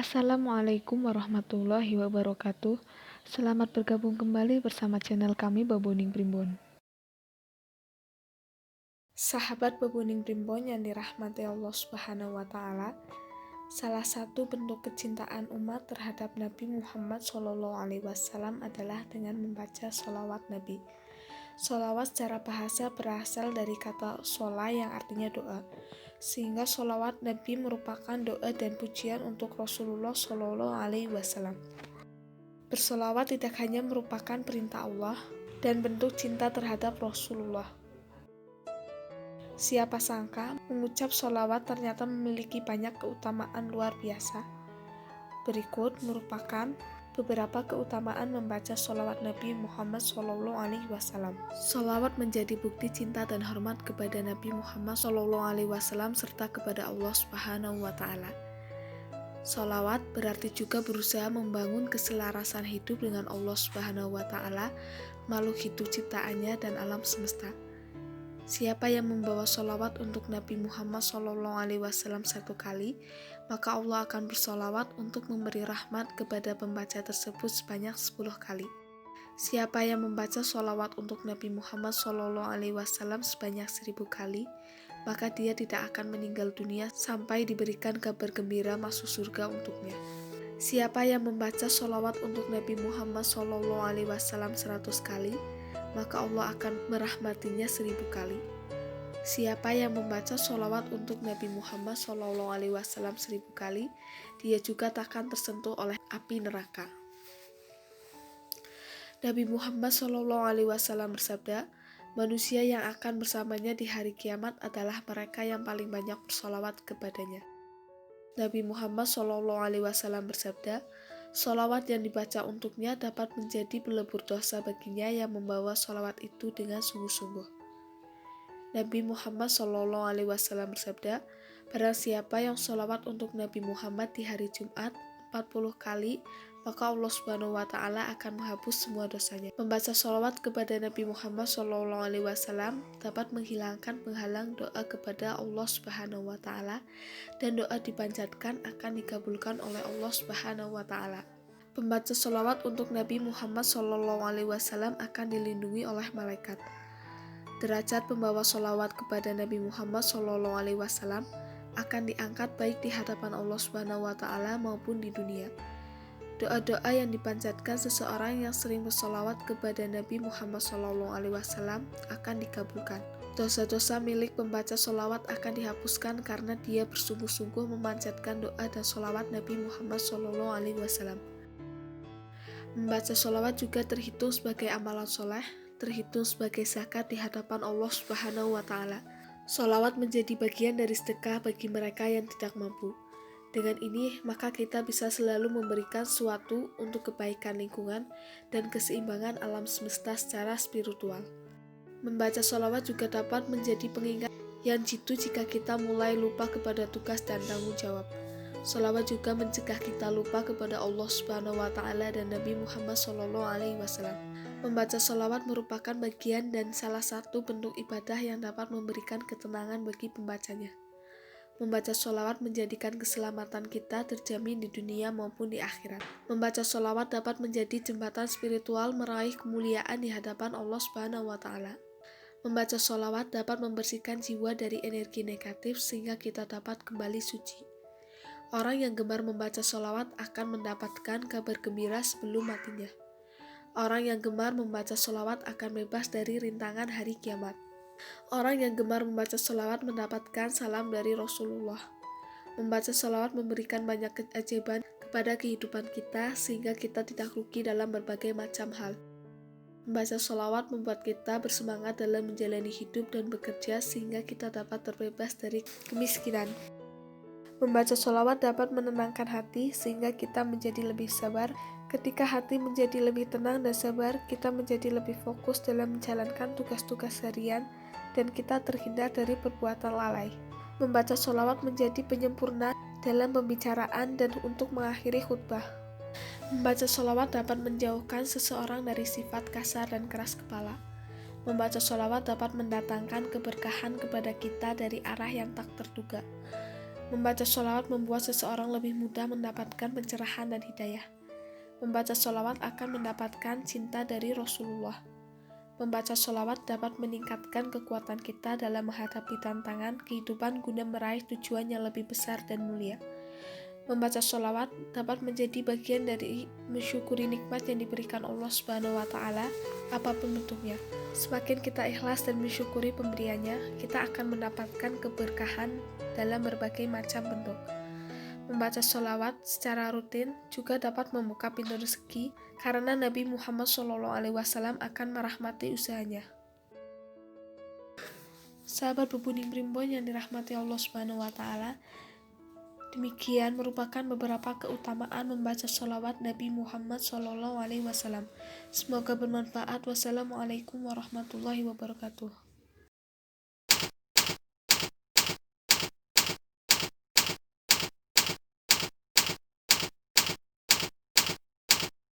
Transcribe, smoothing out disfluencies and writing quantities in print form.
Assalamualaikum warahmatullahi wabarakatuh. Selamat bergabung kembali bersama channel kami Baboning Primbon. Sahabat Baboning Primbon yang dirahmati Allah Subhanahu wa taala, salah satu bentuk kecintaan umat terhadap Nabi Muhammad SAW adalah dengan membaca sholawat Nabi. Sholawat secara bahasa berasal dari kata shola yang artinya doa, sehingga sholawat Nabi merupakan doa dan pujian untuk Rasulullah SAW. Bersolawat tidak hanya merupakan perintah Allah dan bentuk cinta terhadap Rasulullah. Siapa sangka mengucap sholawat ternyata memiliki banyak keutamaan luar biasa. Berikut merupakan beberapa keutamaan membaca sholawat Nabi Muhammad SAW. Sholawat menjadi bukti cinta dan hormat kepada Nabi Muhammad SAW serta kepada Allah Subhanahu wa taala. Sholawat berarti juga berusaha membangun keselarasan hidup dengan Allah Subhanahu wa taala, makhluk hidup ciptaannya dan alam semesta. Siapa yang membawa sholawat untuk Nabi Muhammad SAW satu kali, maka Allah akan bersolawat untuk memberi rahmat kepada pembaca tersebut sebanyak 10 kali. Siapa yang membaca sholawat untuk Nabi Muhammad SAW sebanyak 1000 kali, maka dia tidak akan meninggal dunia sampai diberikan kabar gembira masuk surga untuknya. Siapa yang membaca sholawat untuk Nabi Muhammad SAW 100 kali, maka Allah akan merahmatinya 1000 kali. Siapa yang membaca sholawat untuk Nabi Muhammad SAW 1000 kali, dia juga takkan tersentuh oleh api neraka. Nabi Muhammad SAW bersabda, manusia yang akan bersamanya di hari kiamat adalah mereka yang paling banyak bersolawat kepadanya. Nabi Muhammad SAW bersabda, sholawat yang dibaca untuknya dapat menjadi pelebur dosa baginya yang membawa sholawat itu dengan sungguh-sungguh. Nabi Muhammad SAW bersabda, barang siapa yang sholawat untuk Nabi Muhammad di hari Jumat 40 kali, maka Allah Subhanahu wa taala akan menghapus semua dosanya. Membaca sholawat kepada Nabi Muhammad SAW dapat menghilangkan penghalang doa kepada Allah Subhanahu wa taala, dan doa dipanjatkan akan dikabulkan oleh Allah Subhanahu wa taala. Pembaca sholawat untuk Nabi Muhammad SAW akan dilindungi oleh malaikat. Derajat pembawa sholawat kepada Nabi Muhammad SAW akan diangkat baik di hadapan Allah Subhanahu wa taala maupun di dunia. Doa-doa yang dipanjatkan seseorang yang sering bersholawat kepada Nabi Muhammad SAW akan dikabulkan. Dosa-dosa milik pembaca sholawat akan dihapuskan karena dia bersungguh-sungguh memanjatkan doa dan sholawat Nabi Muhammad SAW. Membaca sholawat juga terhitung sebagai amalan soleh, terhitung sebagai zakat di hadapan Allah Subhanahu wa taala. Sholawat menjadi bagian dari sedekah bagi mereka yang tidak mampu. Dengan ini, maka kita bisa selalu memberikan sesuatu untuk kebaikan lingkungan dan keseimbangan alam semesta secara spiritual. Membaca sholawat juga dapat menjadi pengingat yang jitu jika kita mulai lupa kepada tugas dan tanggung jawab. Sholawat juga mencegah kita lupa kepada Allah Subhanahu wa taala dan Nabi Muhammad SAW. Membaca sholawat merupakan bagian dan salah satu bentuk ibadah yang dapat memberikan ketenangan bagi pembacanya. Membaca sholawat menjadikan keselamatan kita terjamin di dunia maupun di akhirat. Membaca sholawat dapat menjadi jembatan spiritual meraih kemuliaan di hadapan Allah Subhanahu wa taala. Membaca sholawat dapat membersihkan jiwa dari energi negatif sehingga kita dapat kembali suci. Orang yang gemar membaca sholawat akan mendapatkan kabar gembira sebelum matinya. Orang yang gemar membaca sholawat akan bebas dari rintangan hari kiamat. Orang yang gemar membaca sholawat mendapatkan salam dari Rasulullah. Membaca sholawat memberikan banyak keajaiban kepada kehidupan kita sehingga kita tidak rugi dalam berbagai macam hal. Membaca sholawat membuat kita bersemangat dalam menjalani hidup dan bekerja sehingga kita dapat terbebas dari kemiskinan. Membaca sholawat dapat menenangkan hati sehingga kita menjadi lebih sabar. Ketika hati menjadi lebih tenang dan sabar, kita menjadi lebih fokus dalam menjalankan tugas-tugas harian dan kita terhindar dari perbuatan lalai. Membaca sholawat menjadi penyempurna dalam pembicaraan dan untuk mengakhiri khutbah. Membaca sholawat dapat menjauhkan seseorang dari sifat kasar dan keras kepala. Membaca sholawat dapat mendatangkan keberkahan kepada kita dari arah yang tak terduga. Membaca sholawat membuat seseorang lebih mudah mendapatkan pencerahan dan hidayah. Membaca sholawat akan mendapatkan cinta dari Rasulullah. Membaca sholawat dapat meningkatkan kekuatan kita dalam menghadapi tantangan kehidupan guna meraih tujuan yang lebih besar dan mulia. Membaca sholawat dapat menjadi bagian dari mensyukuri nikmat yang diberikan Allah Subhanahu wa Ta'ala, apapun bentuknya. Semakin kita ikhlas dan mensyukuri pemberiannya, kita akan mendapatkan keberkahan dalam berbagai macam bentuk. Membaca sholawat secara rutin juga dapat membuka pintu rezeki, karena Nabi Muhammad SAW akan merahmati usahanya. Sahabat Bubuni Primbon yang dirahmati Allah Subhanahu wa Ta'ala, demikian merupakan beberapa keutamaan membaca sholawat Nabi Muhammad SAW. Semoga bermanfaat. Wassalamualaikum warahmatullahi wabarakatuh.